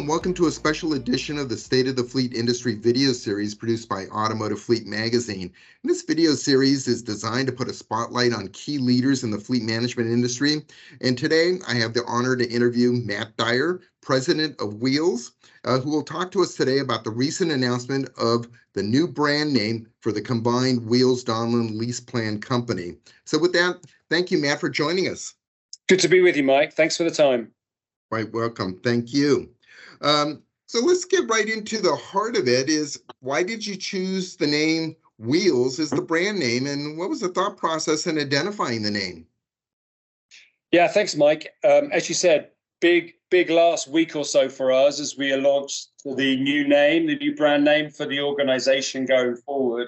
and welcome to a special edition of the State of the Fleet Industry video series produced by Automotive Fleet magazine. And this video series is designed to put a spotlight on key leaders in the fleet management industry. And today I have the honor to interview Matt Dyer, president of Wheels, who will talk to us today about the recent announcement of the new brand name for the combined Wheels Donlen and LeasePlan company. So with that, thank you, Matt, for joining us. Good to be with you, Mike. Thanks for the time. Right, welcome. Thank you. So let's get right into the heart of it. Is why did you choose the name Wheels as the brand name, and what was the thought process in identifying the name? Yeah, thanks, Mike. As you said, big last week or so for us as we launched the new name, the new brand name for the organization going forward.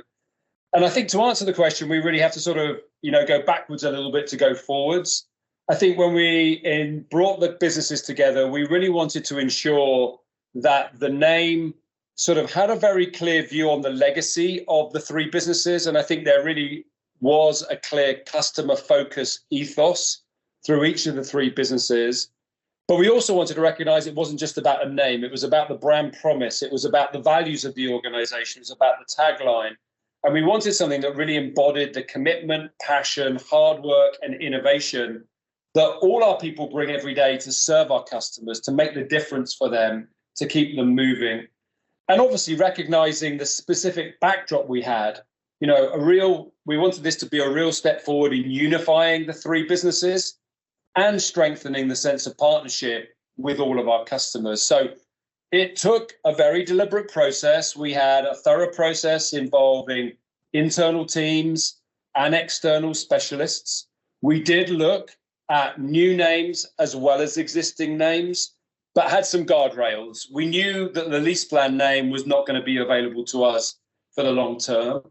And I think to answer the question, we really have to sort of, go backwards a little bit to go forwards. I think when we brought the businesses together, we really wanted to ensure that the name sort of had a very clear view on the legacy of the three businesses. And I think there really was a clear customer focus ethos through each of the three businesses. But we also wanted to recognize it wasn't just about a name. It was about the brand promise. It was about the values of the organization. It was about the tagline. And we wanted something that really embodied the commitment, passion, hard work, and innovation that all our people bring every day to serve our customers, to make the difference for them, to keep them moving. And obviously recognizing the specific backdrop we had, we wanted this to be a real step forward in unifying the three businesses and strengthening the sense of partnership with all of our customers. So it took a very deliberate process. We had a thorough process involving internal teams and external specialists. We did look at new names as well as existing names, but had some guardrails. We knew that the LeasePlan name was not going to be available to us for the long term.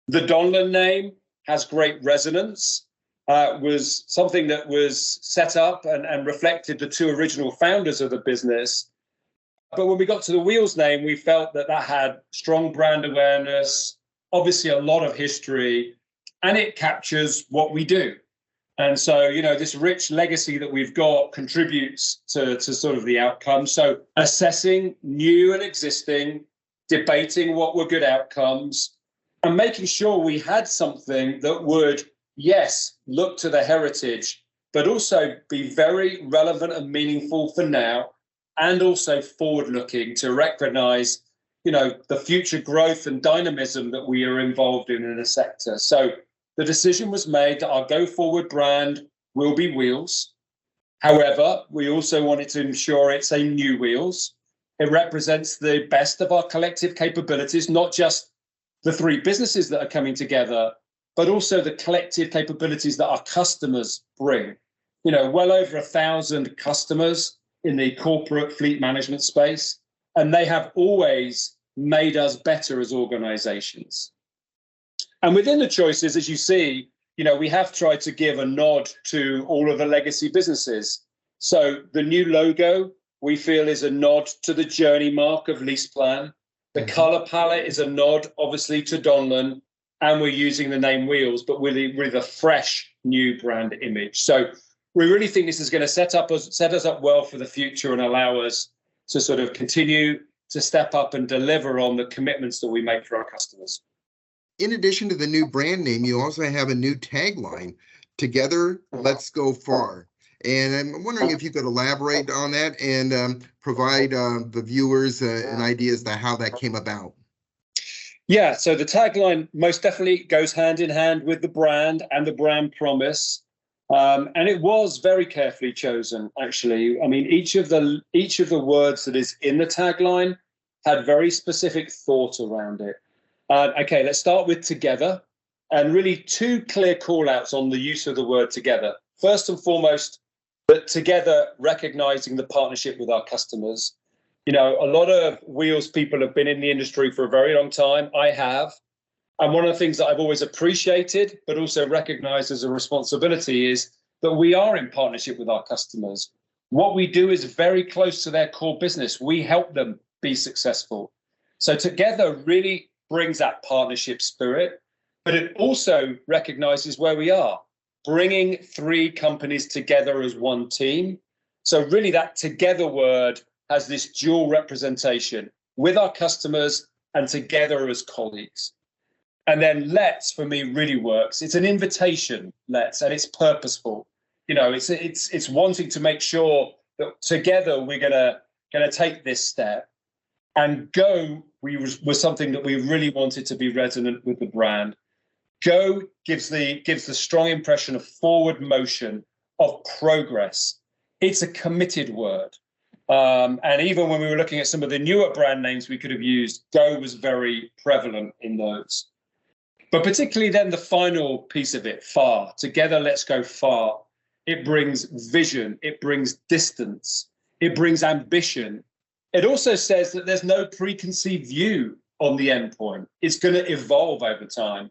The Donlen name has great resonance, was something that was set up and reflected the two original founders of the business. But when we got to the Wheels name, we felt that had strong brand awareness, obviously a lot of history, and it captures what we do. And so, this rich legacy that we've got contributes to sort of the outcome. So assessing new and existing, debating what were good outcomes, and making sure we had something that would, yes, look to the heritage, but also be very relevant and meaningful for now, and also forward-looking to recognize, the future growth and dynamism that we are involved in the sector. So the decision was made that our go-forward brand will be Wheels. However, we also wanted to ensure it's a new Wheels. It represents the best of our collective capabilities, not just the three businesses that are coming together, but also the collective capabilities that our customers bring. Well over 1,000 customers in the corporate fleet management space, and they have always made us better as organizations. And within the choices, as you see, we have tried to give a nod to all of the legacy businesses. So the new logo, we feel, is a nod to the journey mark of LeasePlan. The color palette is a nod, obviously, to Donlen, and we're using the name Wheels, but with a fresh new brand image. So we really think this is going to set us up well for the future and allow us to sort of continue to step up and deliver on the commitments that we make for our customers. In addition to the new brand name, you also have a new tagline, Together, Let's Go Far. And I'm wondering if you could elaborate on that and provide the viewers an idea as to how that came about. Yeah, so the tagline most definitely goes hand in hand with the brand and the brand promise. And it was very carefully chosen, actually. I mean, each of the words that is in the tagline had very specific thought around it. Okay, let's start with together, and really two clear call outs on the use of the word together. First and foremost, that together, recognizing the partnership with our customers. A lot of Wheels people have been in the industry for a very long time. I have. And one of the things that I've always appreciated, but also recognized as a responsibility, is that we are in partnership with our customers. What we do is very close to their core business. We help them be successful. So together really brings that partnership spirit, but it also recognizes where we are, bringing three companies together as one team. So really that together word has this dual representation with our customers and together as colleagues. And then let's, for me, really works. It's an invitation, let's, and it's purposeful. It's wanting to make sure that together we're gonna take this step. And go was something that we really wanted to be resonant with the brand. Go gives the strong impression of forward motion, of progress. It's a committed word. And even when we were looking at some of the newer brand names we could have used, go was very prevalent in those. But particularly then the final piece of it, far. Together, let's go far. It brings vision. It brings distance. It brings ambition. It also says that there's no preconceived view on the endpoint. It's going to evolve over time.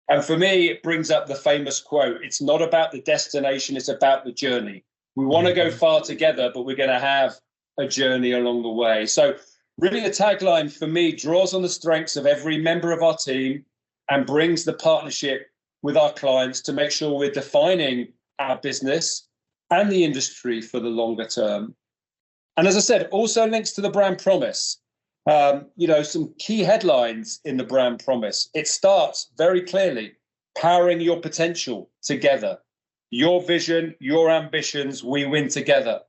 And for me, it brings up the famous quote, it's not about the destination, it's about the journey. We want to go far together, but we're going to have a journey along the way. So really the tagline for me draws on the strengths of every member of our team and brings the partnership with our clients to make sure we're defining our business and the industry for the longer term. And as I said, also links to the brand promise. Some key headlines in the brand promise. It starts very clearly, powering your potential together. Your vision, your ambitions, we win together.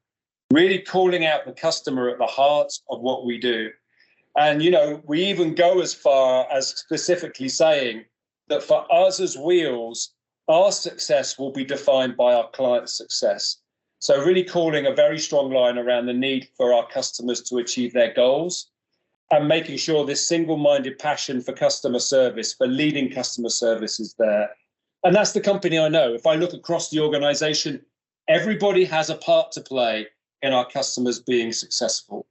Really calling out the customer at the heart of what we do. And, we even go as far as specifically saying that for us as Wheels, our success will be defined by our client's success. So really calling a very strong line around the need for our customers to achieve their goals and making sure this single-minded passion for customer service, for leading customer service is there. And that's the company I know. If I look across the organization, everybody has a part to play in our customers being successful.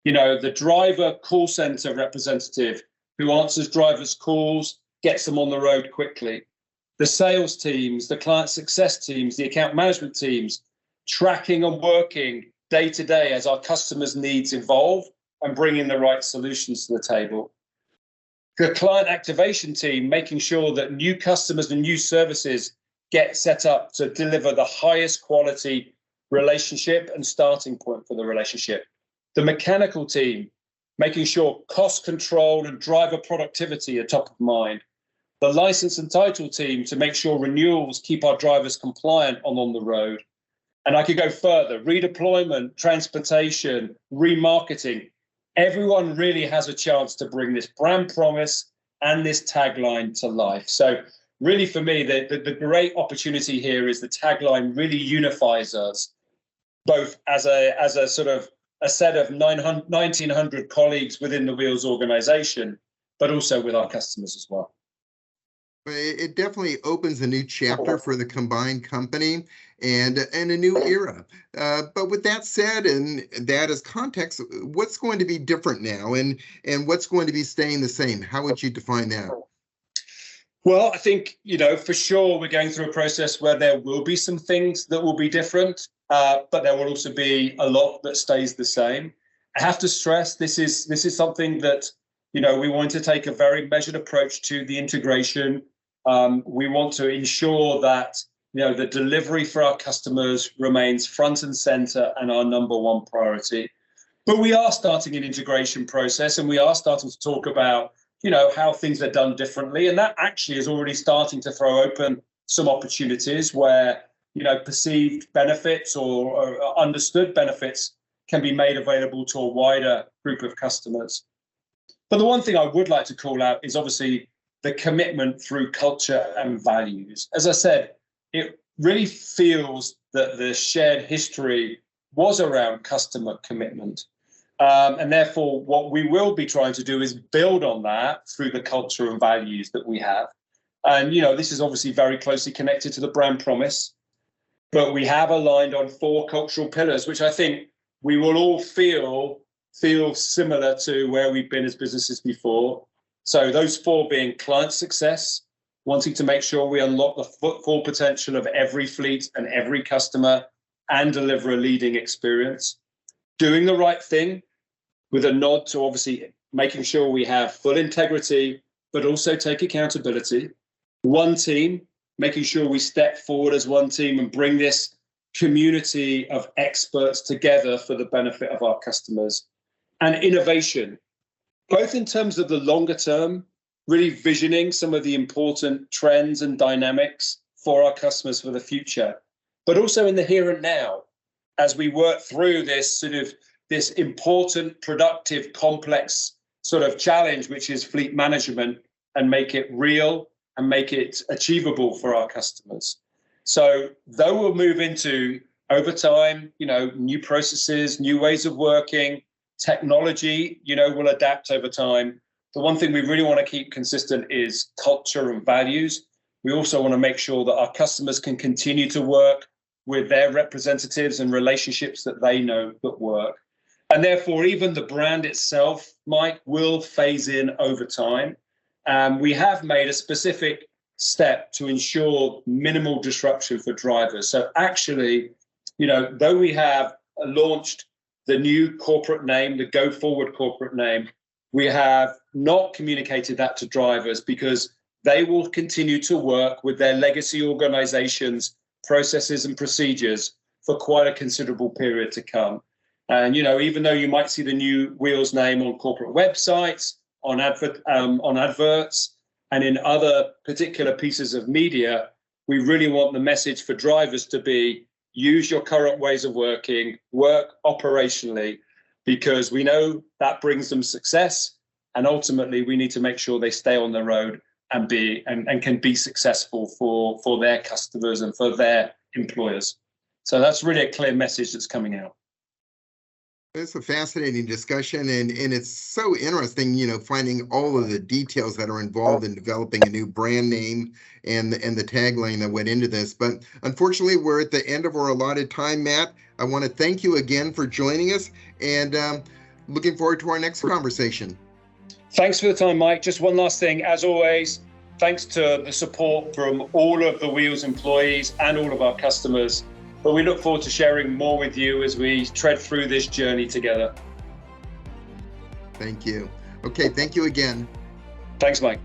The driver call center representative who answers drivers' calls, gets them on the road quickly. The sales teams, the client success teams, the account management teams, tracking and working day to day as our customers' needs evolve and bringing the right solutions to the table. The client activation team, making sure that new customers and new services get set up to deliver the highest quality relationship and starting point for the relationship. The mechanical team, making sure cost control and driver productivity are top of mind. The license and title team to make sure renewals keep our drivers compliant on the road. And I could go further, redeployment, transportation, remarketing. Everyone really has a chance to bring this brand promise and this tagline to life. So really for me, the great opportunity here is the tagline really unifies us, both as a sort of a set of 1,900 colleagues within the Wheels organization, but also with our customers as well. It definitely opens a new chapter for the combined company and a new era. But with that said, and that as context, what's going to be different now and what's going to be staying the same? How would you define that? Well, I think, for sure we're going through a process where there will be some things that will be different, but there will also be a lot that stays the same. I have to stress this is something that, we want to take a very measured approach to the integration. We want to ensure that the delivery for our customers remains front and center and our number one priority. But we are starting an integration process and we are starting to talk about, how things are done differently. And that actually is already starting to throw open some opportunities where, perceived benefits or understood benefits can be made available to a wider group of customers. But the one thing I would like to call out is obviously the commitment through culture and values. As I said, it really feels that the shared history was around customer commitment. And therefore, what we will be trying to do is build on that through the culture and values that we have. And, this is obviously very closely connected to the brand promise, but we have aligned on 4 cultural pillars, which I think we will all feel similar to where we've been as businesses before. So those 4 being client success, wanting to make sure we unlock the full potential of every fleet and every customer and deliver a leading experience. Doing the right thing with a nod to obviously making sure we have full integrity, but also take accountability. One team, making sure we step forward as one team and bring this community of experts together for the benefit of our customers, and innovation, both in terms of the longer term, really visioning some of the important trends and dynamics for our customers for the future, but also in the here and now, as we work through this this important, productive, complex sort of challenge, which is fleet management, and make it real and make it achievable for our customers. So though we'll move into, over time, new processes, new ways of working, technology, will adapt over time. The one thing we really want to keep consistent is culture and values. We also want to make sure that our customers can continue to work with their representatives and relationships that they know that work. And therefore, even the brand itself, Mike, will phase in over time. We have made a specific step to ensure minimal disruption for drivers. So actually, though we have launched the new corporate name, the go forward corporate name, we have not communicated that to drivers because they will continue to work with their legacy organizations, processes and procedures for quite a considerable period to come. And, even though you might see the new Wheels name on corporate websites, on adverts, and in other particular pieces of media, we really want the message for drivers to be, use your current ways of working, work operationally, because we know that brings them success. And ultimately, we need to make sure they stay on the road and can be successful for their customers and for their employers. So that's really a clear message that's coming out. It's a fascinating discussion, and it's so interesting, finding all of the details that are involved in developing a new brand name and the tagline that went into this. But unfortunately, we're at the end of our allotted time, Matt. I want to thank you again for joining us, and looking forward to our next conversation. Thanks for the time, Mike. Just one last thing, as always, thanks to the support from all of the Wheels employees and all of our customers. But we look forward to sharing more with you as we tread through this journey together. Thank you. Okay, thank you again. Thanks, Mike.